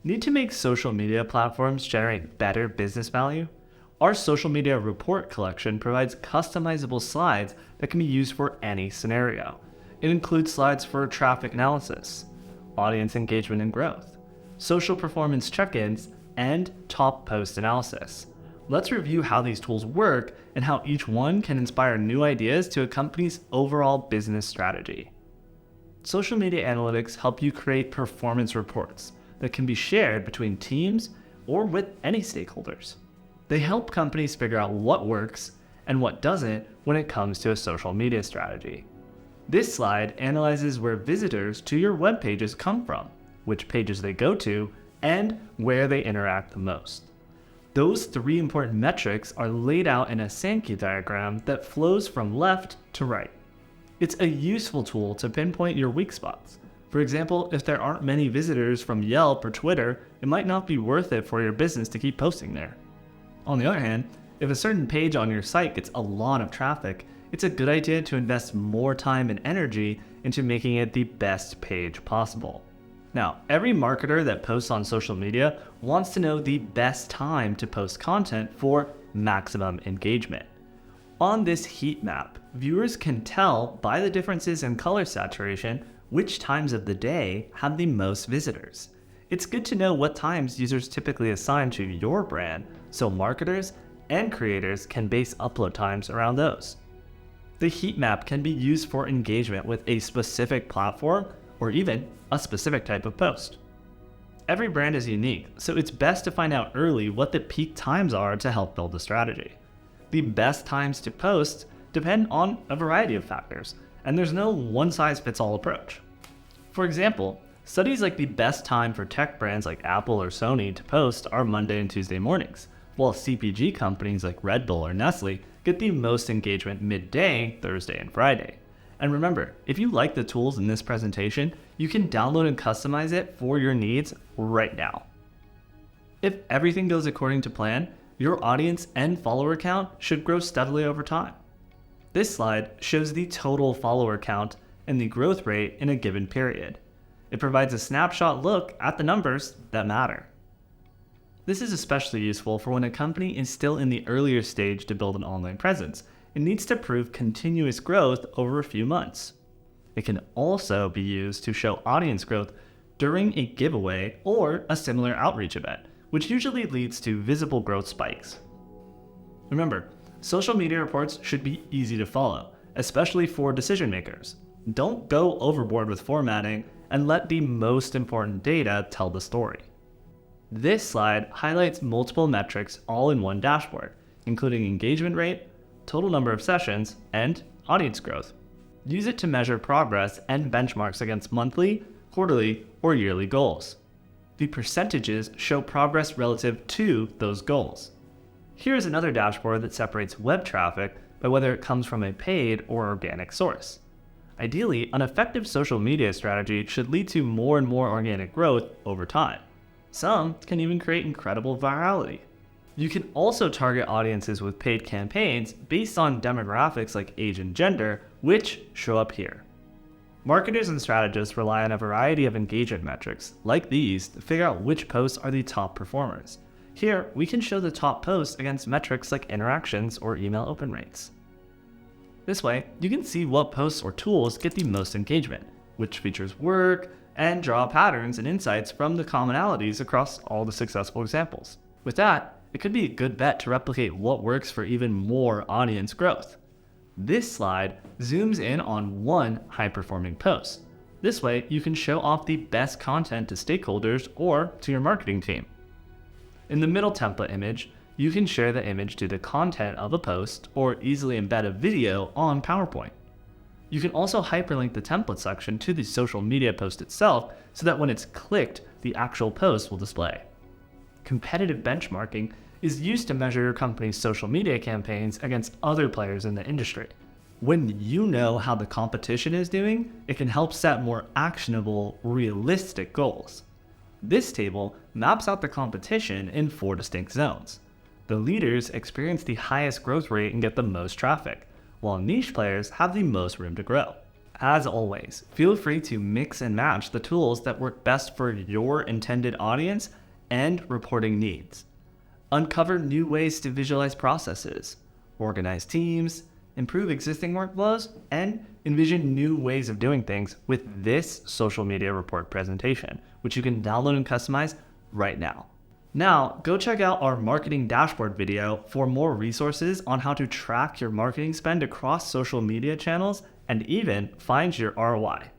Need to make social media platforms generate better business value? Our social media report collection provides customizable slides that can be used for any scenario. It includes slides for traffic analysis, audience engagement and growth, social performance check-ins, and top post analysis. Let's review how these tools work and how each one can inspire new ideas to a company's overall business strategy. Social media analytics help you create performance reports that can be shared between teams or with any stakeholders. They help companies figure out what works and what doesn't when it comes to a social media strategy. This slide analyzes where visitors to your web pages come from, which pages they go to, and where they interact the most. Those three important metrics are laid out in a Sankey diagram that flows from left to right. It's a useful tool to pinpoint your weak spots. For example, if there aren't many visitors from Yelp or Twitter, it might not be worth it for your business to keep posting there. On the other hand, if a certain page on your site gets a lot of traffic, it's a good idea to invest more time and energy into making it the best page possible. Now, every marketer that posts on social media wants to know the best time to post content for maximum engagement. On this heat map, viewers can tell by the differences in color saturation which times of the day have the most visitors. It's good to know what times users typically assign to your brand, so marketers and creators can base upload times around those. The heat map can be used for engagement with a specific platform or even a specific type of post. Every brand is unique, so it's best to find out early what the peak times are to help build a strategy. The best times to post depend on a variety of factors, and there's no one-size-fits-all approach. For example, studies like the best time for tech brands like Apple or Sony to post are Monday and Tuesday mornings, while CPG companies like Red Bull or Nestle get the most engagement midday, Thursday and Friday. And remember, if you like the tools in this presentation, you can download and customize it for your needs right now. If everything goes according to plan, your audience and follower count should grow steadily over time. This slide shows the total follower count and the growth rate in a given period. It provides a snapshot look at the numbers that matter. This is especially useful for when a company is still in the earlier stage to build an online presence. It needs to prove continuous growth over a few months. It can also be used to show audience growth during a giveaway or a similar outreach event, which usually leads to visible growth spikes. Remember, social media reports should be easy to follow, especially for decision makers. Don't go overboard with formatting and let the most important data tell the story. This slide highlights multiple metrics all in one dashboard, including engagement rate, total number of sessions, and audience growth. Use it to measure progress and benchmarks against monthly, quarterly, or yearly goals. The percentages show progress relative to those goals. Here's another dashboard that separates web traffic by whether it comes from a paid or organic source. Ideally, an effective social media strategy should lead to more and more organic growth over time. Some can even create incredible virality. You can also target audiences with paid campaigns based on demographics like age and gender, which show up here. Marketers and strategists rely on a variety of engagement metrics, like these, to figure out which posts are the top performers. Here, we can show the top posts against metrics like interactions or email open rates. This way, you can see what posts or tools get the most engagement, which features work, and draw patterns and insights from the commonalities across all the successful examples. With that, it could be a good bet to replicate what works for even more audience growth. This slide zooms in on one high-performing post. This way, you can show off the best content to stakeholders or to your marketing team. In the middle template image, you can share the image to the content of a post or easily embed a video on PowerPoint. You can also hyperlink the template section to the social media post itself so that when it's clicked, the actual post will display. Competitive benchmarking is used to measure your company's social media campaigns against other players in the industry. When you know how the competition is doing, it can help set more actionable, realistic goals. This table maps out the competition in 4 distinct zones. The leaders experience the highest growth rate and get the most traffic, while niche players have the most room to grow. As always, feel free to mix and match the tools that work best for your intended audience and reporting needs. Uncover new ways to visualize processes, organize teams, improve existing workflows, and envision new ways of doing things with this social media report presentation, which you can download and customize right now. Now, go check out our marketing dashboard video for more resources on how to track your marketing spend across social media channels and even find your ROI.